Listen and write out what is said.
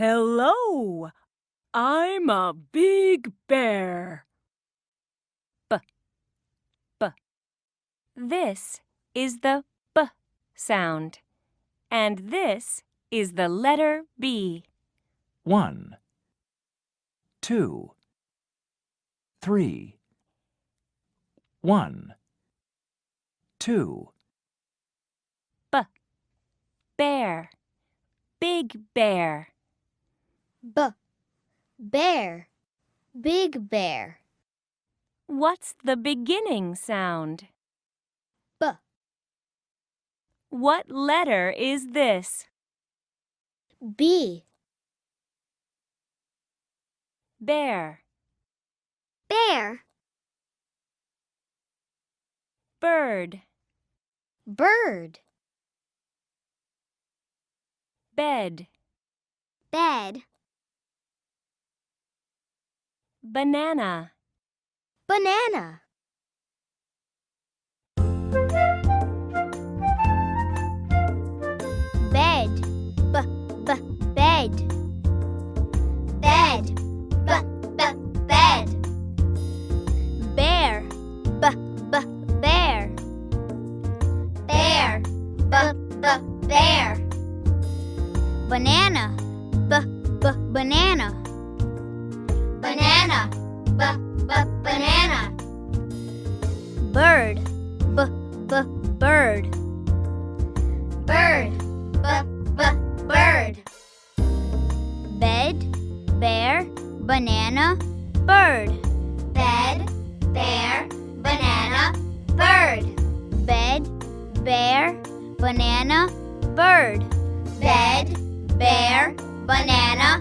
Hello, I'm a big bear. B, b. This is the B sound, and this is the letter B. 1, 2, 3. 1, 2. B, bear, big bear. B, bear, big bear. What's the beginning sound? B, What letter is this? B, Bear, bear, bird, bird, bed, bed, banana. banana. Bed, bed. Bed, bed. Bear, bear. Bear, bear. Banana, banana. Banana, banana. Bird, bird. Bird, bird. Bed, bear, banana, bird. Bed, bear, banana, bird. Bed, bear, banana, bird. Bed, bear, banana,